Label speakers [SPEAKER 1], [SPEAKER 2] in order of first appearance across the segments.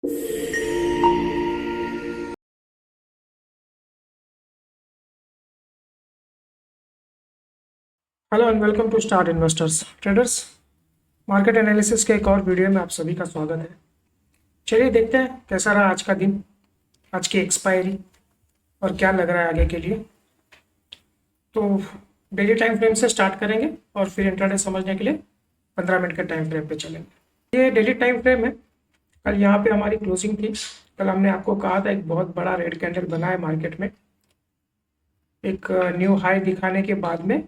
[SPEAKER 1] Hello and welcome to star investors traders. Market analysis के एक और वीडियो में आप सभी का स्वागत है। चलिए देखते हैं कैसा रहा आज का दिन, आज की एक्सपायरी और क्या लग रहा है आगे के लिए। तो डेली टाइम फ्रेम से स्टार्ट करेंगे और फिर इंट्राडे समझने के लिए 15 मिनट के टाइम फ्रेम पे चलेंगे। ये डेली टाइम फ्रेम है। कल यहाँ पे हमारी क्लोजिंग थी। कल हमने आपको कहा था एक बहुत बड़ा रेड कैंडल बना है मार्केट में, एक न्यू हाई दिखाने के बाद में,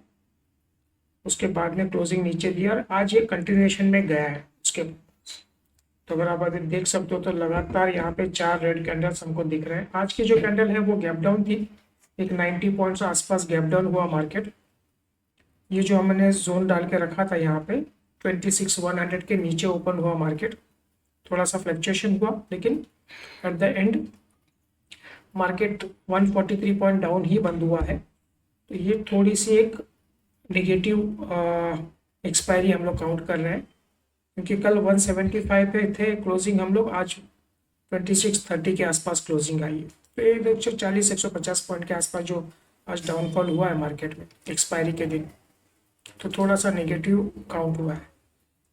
[SPEAKER 1] उसके बाद में क्लोजिंग नीचे दी और आज ये कंटिन्यूएशन में गया है उसके। तो अगर आप अभी देख सकते हो तो लगातार यहाँ पे 4 रेड कैंडल्स हमको दिख रहे हैं। आज की जो कैंडल है वो गैप डाउन थी, एक 90 पॉइंट्स आसपास गैप डाउन हुआ मार्केट। ये जो हमने जोन डाल के रखा था यहाँ पे 26,100 के नीचे ओपन हुआ मार्केट। थोड़ा सा फ्लक्चुएशन हुआ लेकिन at the end market 143 point down ही बंद हुआ है। तो ये थोड़ी सी एक नेगेटिव एक्सपायरी हम लोग काउंट कर रहे हैं, क्योंकि कल 175 पे थे क्लोजिंग हम लोग, आज 2630 के आसपास क्लोजिंग आई है। तो 140-150 पॉइंट के आसपास जो आज डाउनफॉल हुआ है मार्केट में एक्सपायरी के दिन, तो थोड़ा सा नेगेटिव काउंट हुआ है।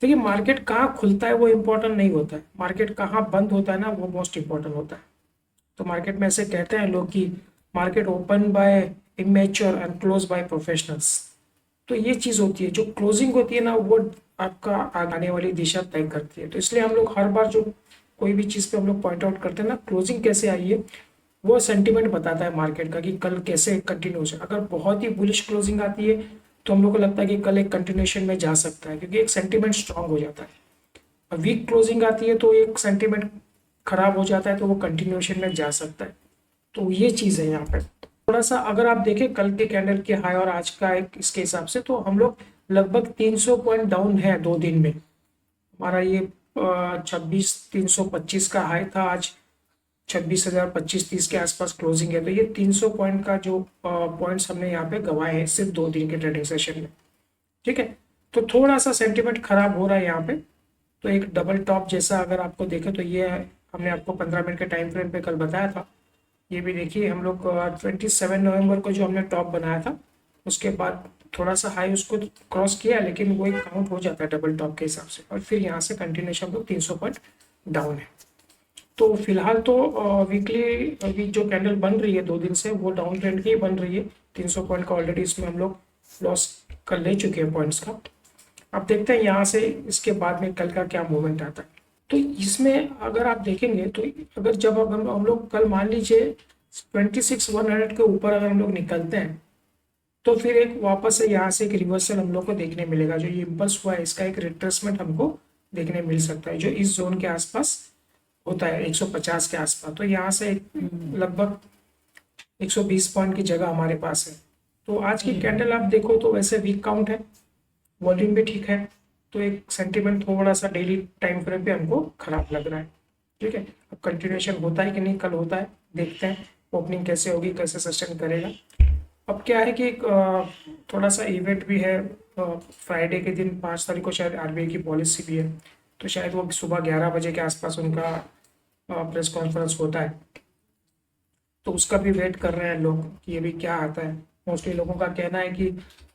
[SPEAKER 1] देखिए मार्केट कहाँ खुलता है वो इम्पोर्टेंट नहीं होता है, मार्केट कहाँ बंद होता है ना वो मोस्ट इम्पोर्टेंट होता है। तो मार्केट में ऐसे कहते हैं लोग कि market open by immature and close by professionals. तो ये चीज़ होती है, जो क्लोजिंग होती है ना वो आपका आने वाली दिशा तय करती है। तो इसलिए हम लोग हर बार जो कोई भी चीज़ पे हम लोग पॉइंट आउट करते हैं ना, क्लोजिंग कैसे आई है वो सेंटीमेंट बताता है मार्केट का कि कल कैसे कंटिन्यू हो। अगर बहुत ही बुलिश क्लोजिंग आती है तो हम लोग को लगता है कि कल एक कंटिन्यूएशन में जा सकता है, क्योंकि एक सेंटीमेंट स्ट्रांग हो जाता है। और वीक क्लोजिंग आती है तो एक सेंटीमेंट खराब हो जाता है, तो वो कंटिन्यूएशन में जा सकता है। तो ये चीज़ है यहाँ पे। थोड़ा सा अगर आप देखें कल के कैंडल के हाई और आज का एक इसके हिसाब से, तो हम लोग लगभग 300 पॉइंट डाउन है 2 दिन में। हमारा ये 26,325 का हाई था, आज 26,025-30 के आसपास क्लोजिंग है। तो ये 300 पॉइंट का जो पॉइंट्स हमने यहाँ पे गंवाए हैं सिर्फ 2 दिन के ट्रेडिंग सेशन में। ठीक है, तो थोड़ा सा सेंटिमेंट खराब हो रहा है यहाँ पे। तो एक डबल टॉप जैसा अगर आपको देखें तो ये हमने आपको 15 मिनट के टाइम फ्रेम पे कल बताया था। ये भी देखिए हम लोग 27 नवंबर को जो हमने टॉप बनाया था उसके बाद थोड़ा सा हाई उसको क्रॉस किया, लेकिन वो एक काउंट हो जाता है डबल टॉप के हिसाब से। और फिर यहाँ से कंटिन्यूशन हम लोग 300 पॉइंट डाउन है। तो फिलहाल तो वीकली वीक जो कैंडल बन रही है 2 दिन से वो डाउन ट्रेंड की बन रही है। 300 पॉइंट का ऑलरेडी इसमें हम लोग लॉस कर ले चुके हैं पॉइंट्स का। अब देखते हैं यहाँ से इसके बाद में कल का क्या मूवमेंट आता है। तो इसमें अगर आप देखेंगे तो अगर जब अगर हम लोग कल मान लीजिए 26,100 के ऊपर अगर हम लोग निकलते हैं तो फिर एक वापस से यहाँ से एक रिवर्सल हम लोग को देखने मिलेगा। जो ये इम्पल्स हुआ है इसका एक रिट्रेसमेंट हमको देखने मिल सकता है, जो इस जोन के आसपास होता है 150 के आसपास। तो यहाँ से लगभग 120 पॉइंट की जगह हमारे पास है। तो आज की कैंडल आप देखो तो वैसे वीक काउंट है, वॉल्यूम भी ठीक है, तो एक सेंटीमेंट थोड़ा सा डेली टाइम फ्रेम पे हमको खराब लग रहा है। ठीक है, अब कंटिन्यूएशन होता है कि नहीं कल होता है, देखते हैं ओपनिंग कैसे होगी, कैसे सस्टेन करेगा। अब क्या है कि थोड़ा सा इवेंट भी है फ्राइडे के दिन 5 तारीख को, शायद आरबीआई की पॉलिसी भी है। तो शायद वो सुबह 11 बजे के आसपास उनका प्रेस कॉन्फ्रेंस होता है। तो उसका भी वेट कर रहे हैं लोग कि ये भी क्या आता है। मोस्टली लोगों का कहना है कि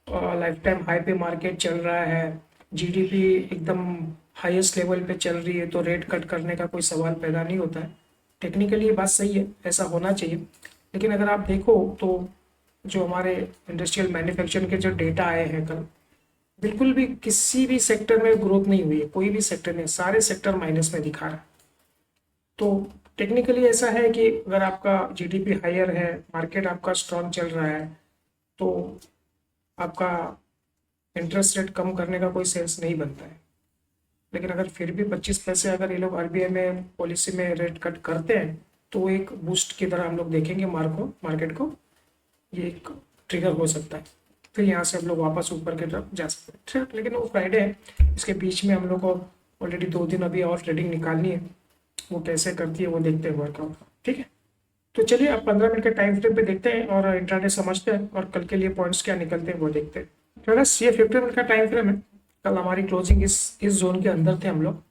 [SPEAKER 1] लाइफ टाइम हाई पे मार्केट चल रहा है, जीडीपी एकदम हाईएस्ट लेवल पे चल रही है, तो रेट कट करने का कोई सवाल पैदा नहीं होता है। टेक्निकली ये बात सही है, ऐसा होना चाहिए। लेकिन अगर आप देखो तो जो हमारे इंडस्ट्रियल मैन्युफैक्चरिंग के जो डेटा आए हैं कल, बिल्कुल भी किसी भी सेक्टर में ग्रोथ नहीं हुई है, कोई भी सेक्टर नहीं, सारे सेक्टर माइनस में दिखा रहा है। तो टेक्निकली ऐसा है कि अगर आपका जीडीपी हायर है, मार्केट आपका स्ट्रॉन्ग चल रहा है, तो आपका इंटरेस्ट रेट कम करने का कोई सेंस नहीं बनता है। लेकिन अगर फिर भी 25 पैसे अगर ये लोग आरबीआई में पॉलिसी में रेट कट करते हैं तो एक बूस्ट की तरह हम लोग देखेंगे मार्केट को, ये एक ट्रिगर हो सकता है। फिर यहाँ से हम लोग वापस ऊपर की तरफ जा सकते हैं। ठीक, लेकिन वो फ्राइडे है, इसके बीच में हम लोग को ऑलरेडी 2 दिन अभी और ट्रेडिंग निकालनी है, वो कैसे करती है वो देखते हैं वर्कआउट। ठीक है, तो चलिए अब 15 मिनट के टाइम फ्रेम पे देखते हैं और इंट्राडे समझते हैं और कल के लिए पॉइंट्स क्या निकलते हैं वो देखते हैं। फ्रेंड्स ये 50 मिनट का टाइम फ्रेम है। कल हमारी क्लोजिंग इस जोन के अंदर थे हम लोग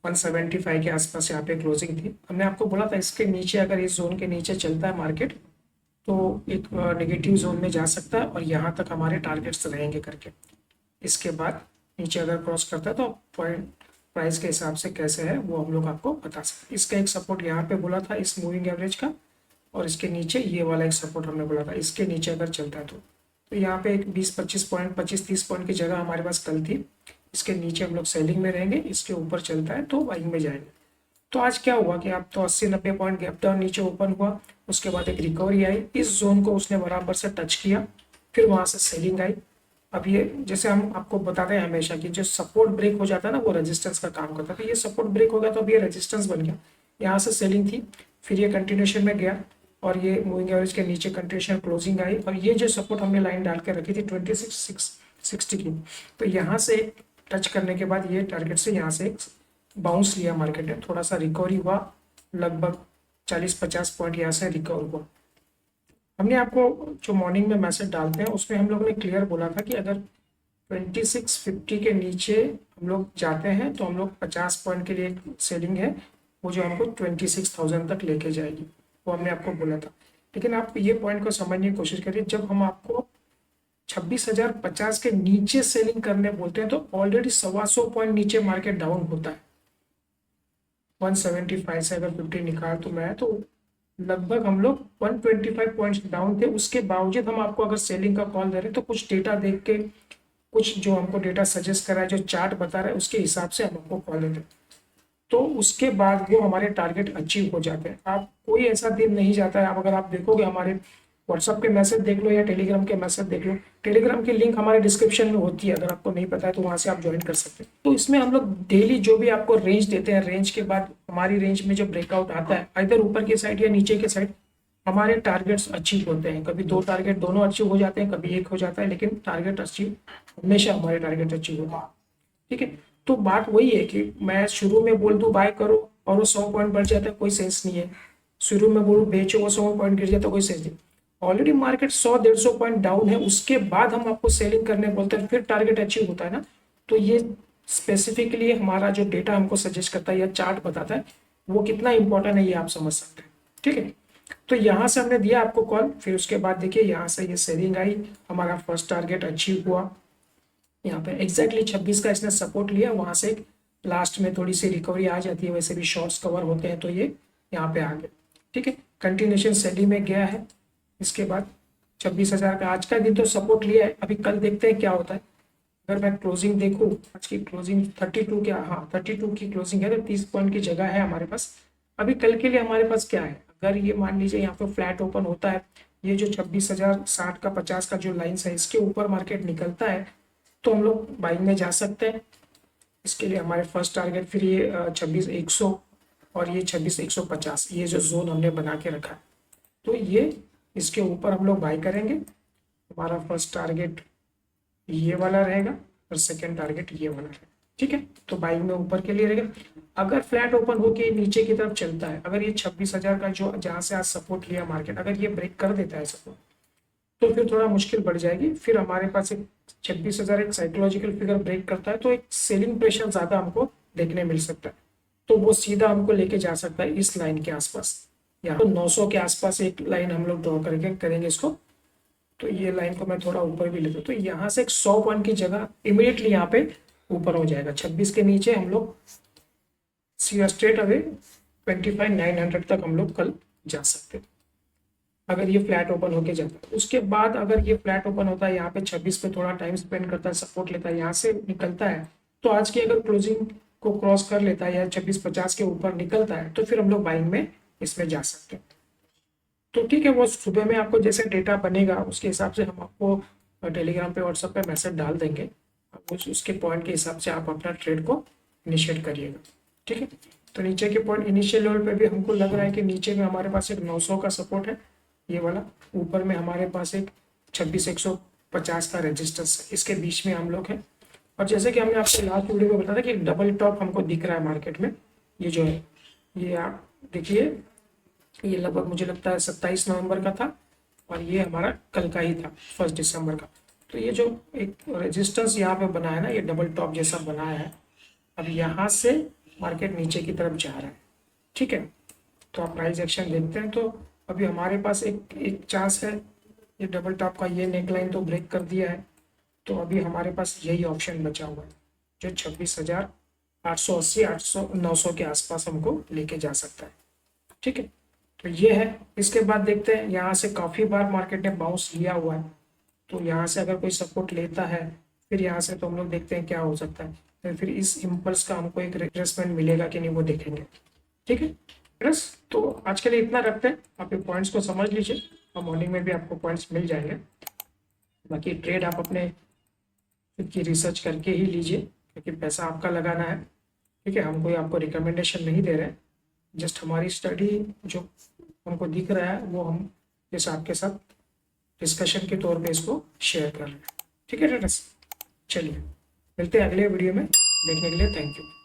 [SPEAKER 1] 175 के आसपास यहाँ पे क्लोजिंग थी। हमने आपको बोला था इसके नीचे, अगर इस जोन के नीचे चलता है मार्केट तो एक नेगेटिव जोन में जा सकता है और यहाँ तक हमारे टारगेट्स रहेंगे करके। इसके बाद नीचे अगर क्रॉस करता है तो पॉइंट प्राइस के हिसाब से कैसे है वो हम लोग आपको बता सकते हैं। इसका एक सपोर्ट यहाँ पे बोला था इस मूविंग एवरेज का, और इसके नीचे ये वाला एक सपोर्ट हमने बोला था, इसके नीचे अगर चलता है तो यहाँ पे एक 20-25 पॉइंट 25-30 पॉइंट की जगह हमारे पास कल थी। इसके नीचे हम लोग सेलिंग में रहेंगे, इसके ऊपर चलता है तो बाइंग में जाएंगे। तो आज क्या हुआ कि आप तो 80-90 पॉइंट गैप डाउन नीचे ओपन हुआ, उसके बाद एक रिकवरी आई, इस जोन को उसने बराबर से टच किया, फिर वहाँ से सेलिंग आई। अब ये जैसे हम आपको बताते हैं हमेशा कि जो सपोर्ट ब्रेक हो जाता है ना वो रेजिस्टेंस का काम करता है, तो ये सपोर्ट ब्रेक हो गया तो अब ये रेजिस्टेंस बन गया। यहाँ से सेलिंग थी, फिर ये कंटिन्यूशन में गया और ये मूविंग एवरेज के नीचे कंटिन्यूशन क्लोजिंग आई, और ये जो सपोर्ट हमने लाइन डाल के रखी थी 26,660 की, तो यहाँ से टच करने के बाद ये टारगेट से यहाँ से एक बाउंस लिया मार्केट ने, थोड़ा सा रिकवरी हुआ, लगभग 40-50 पॉइंट यहाँ से रिकवर हुआ। हमने आपको जो मॉर्निंग में मैसेज डालते हैं उसमें हम लोग ने क्लियर बोला था कि अगर 2650 के नीचे हम लोग जाते हैं तो हम लोग 50 पॉइंट के लिए सेलिंग है वो जो हमको 26,000 तक लेके जाएगी, वो हमने आपको बोला था। लेकिन आप ये पॉइंट को समझने की कोशिश करिए, जब हम आपको 26,050 के नीचे सेलिंग करने बोलते हैं तो ऑलरेडी 125 पॉइंट नीचे मार्केट डाउन होता है। 175 से अगर 50 निकाल तो मैं तो लगभग हम लोग 125 पॉइंट्स डाउन थे। उसके बावजूद हम आपको अगर सेलिंग का कॉल दे रहे हैं तो कुछ डेटा देख के, कुछ जो हमको डेटा सजेस्ट कर रहा है, जो चार्ट बता रहा है उसके हिसाब से हम आपको कॉल देते हैं, तो उसके बाद वो हमारे टारगेट अचीव हो जाते हैं। आप कोई ऐसा दिन नहीं जाता है, आप अगर आप देखोगे हमारे व्हाट्सअप के मैसेज देख लो या टेलीग्राम के मैसेज देख लो, टेलीग्राम की लिंक हमारे डिस्क्रिप्शन में होती है, अगर आपको नहीं पता है तो वहाँ से आप ज्वाइन कर सकते हैं। तो इसमें हम लोग डेली जो भी आपको रेंज देते हैं, रेंज के बाद हमारी रेंज में जो ब्रेकआउट आता है इधर ऊपर की साइड या नीचे की साइड, हमारे टारगेट्स अचीव होते हैं। कभी 2 टारगेट दोनों अचीव हो जाते हैं, कभी एक हो जाता है, लेकिन टारगेट अचीव हमेशा हमारे टारगेट अचीव होते हैं। ठीक है, तो बात वही है कि मैं शुरू में बोल दूं बाय करो और वो 100 पॉइंट बढ़ जाता है, कोई सेंस नहीं है। शुरू में बोलूं बेचो, वो 100 पॉइंट गिर जाता है, कोई सेंस नहीं। ऑलरेडी मार्केट 100-150 पॉइंट डाउन है, उसके बाद हम आपको सेलिंग करने बोलते हैं, फिर टारगेट अचीव होता है ना। तो ये स्पेसिफिकली हमारा जो डेटा हमको सजेस्ट करता है या चार्ट बताता है वो कितना इंपॉर्टेंट है, ये आप समझ सकते हैं। ठीक है, तो यहाँ से हमने दिया आपको कॉल, फिर उसके बाद देखिए यहाँ से ये सेलिंग आई, हमारा फर्स्ट टारगेट अचीव हुआ। यहाँ पे एग्जैक्टली 26 का इसने सपोर्ट लिया, वहां से लास्ट में थोड़ी सी रिकवरी आ जाती है, वैसे भी शॉर्ट्स कवर होते हैं तो ये यहाँ पे आ गया। ठीक है, कंटिन्यूशन सेलिंग में गया है। इसके बाद 26,000 का आज का दिन तो सपोर्ट लिया है, अभी कल देखते हैं क्या होता है। अगर मैं क्लोजिंग देखूँ, आज की क्लोजिंग 32 क्या, हाँ 32 की क्लोजिंग है, तो 30 पॉइंट की जगह है हमारे पास। अभी कल के लिए हमारे पास क्या है, अगर ये मान लीजिए यहाँ पे फ्लैट ओपन होता है, ये जो 26,060 का 50 का जो लाइन है इसके ऊपर मार्केट निकलता है तो हम लोग बाइंग में जा सकते हैं। इसके लिए हमारे फर्स्ट टारगेट फिर ये 26,100 और ये 26,150, ये जो जोन हमने बना के रखा है, तो ये इसके ऊपर हम लोग बाई करेंगे। हमारा फर्स्ट टारगेट ये वाला रहेगा और सेकेंड टारगेट ये वाला रहेगा। ठीक है, तो बाइंग में ऊपर के लिए रहेगा। अगर फ्लैट ओपन होके नीचे की तरफ चलता है, अगर ये 26,000 का जो जहाँ से आज सपोर्ट लिया मार्केट, अगर ये ब्रेक कर देता है सपोर्ट, तो फिर थोड़ा मुश्किल बढ़ जाएगी। फिर हमारे पास एक 26,000 एक साइकोलॉजिकल फिगर ब्रेक करता है तो एक सेलिंग प्रेशर ज्यादा हमको देखने मिल सकता है, तो वो सीधा हमको लेके जा सकता है इस लाइन के आसपास, यहाँ तो 900 के आसपास एक लाइन हम लोग ड्रॉ करके करेंगे इसको। तो ये लाइन को मैं थोड़ा ऊपर भी लेता हूँ, तो यहाँ से एक 100 पॉइंट की जगह इमीडिएटली यहाँ पे ऊपर हो जाएगा। 26 के नीचे हम लोग स्ट्रेट अवे 25,900 तक हम लोग कल जा सकते हैं अगर ये फ्लैट ओपन होके जाता है। उसके बाद अगर ये फ्लैट ओपन होता है, यहाँ पे 26 पे थोड़ा टाइम स्पेंड करता है, सपोर्ट लेता है, यहाँ से निकलता है, तो आज की अगर क्लोजिंग को क्रॉस कर लेता है या 26,50 के ऊपर निकलता है तो फिर हम लोग बाइंग में इसमें जा सकते हैं। तो ठीक है, वो सुबह में आपको जैसे डेटा बनेगा उसके हिसाब से हम आपको टेलीग्राम पे व्हाट्सएप पे मैसेज डाल देंगे, उसके पॉइंट के हिसाब से आप अपना ट्रेड को इनिशिएट करिएगा। ठीक है, तो नीचे के पॉइंट इनिशियल लेवल पे भी हमको लग रहा है कि नीचे में हमारे पास एक 900 का सपोर्ट है ये वाला, ऊपर में हमारे पास एक 26,150 का रेजिस्टेंस है, इसके बीच में हम लोग हैं। और जैसे कि हमने आपको लास्ट वीडियो में बताया था कि डबल टॉप हमको दिख रहा है मार्केट में, ये जो है ये आप देखिए, ये लगभग मुझे लगता है 27 नवंबर का था और ये हमारा कल का ही था 1 दिसंबर का। तो ये जो एक रेजिस्टेंस यहाँ पे बना है ना, ये डबल टॉप जैसा बनाया है। अब यहाँ से मार्केट नीचे की तरफ जा रहा है। ठीक है, तो आप प्राइस एक्शन देखते हैं। तो अभी हमारे पास एक एक चांस है, ये डबल टॉप का ये नेकलाइन तो ब्रेक कर दिया है, तो अभी हमारे पास यही ऑप्शन बचा हुआ है जो 26,880 800 900 के आसपास हमको लेके जा सकता है। ठीक है, तो ये है। इसके बाद देखते हैं, यहाँ से काफ़ी बार मार्केट ने बाउंस लिया हुआ है, तो यहाँ से अगर कोई सपोर्ट लेता है फिर यहाँ से, तो हम लोग देखते हैं क्या हो सकता है, तो फिर इस इम्पल्स का हमको एक रिट्रेसमेंट मिलेगा कि नहीं वो देखेंगे। ठीक है बस, तो आज के लिए इतना रखते हैं। आप ये पॉइंट्स को समझ लीजिए और मॉर्निंग में भी आपको पॉइंट्स मिल जाएंगे। बाकी ट्रेड आप अपने खुद की रिसर्च करके ही लीजिए, क्योंकि पैसा आपका लगाना है। ठीक है, हम कोई आपको रिकमेंडेशन नहीं दे रहे हैं, जस्ट हमारी स्टडी जो हमको दिख रहा है वो हम जैसे आपके साथ डिस्कशन के तौर पे इसको शेयर कर रहे हैं। ठीक है ट्रेडर्स, चलिए मिलते हैं अगले वीडियो में। देखने के लिए थैंक यू।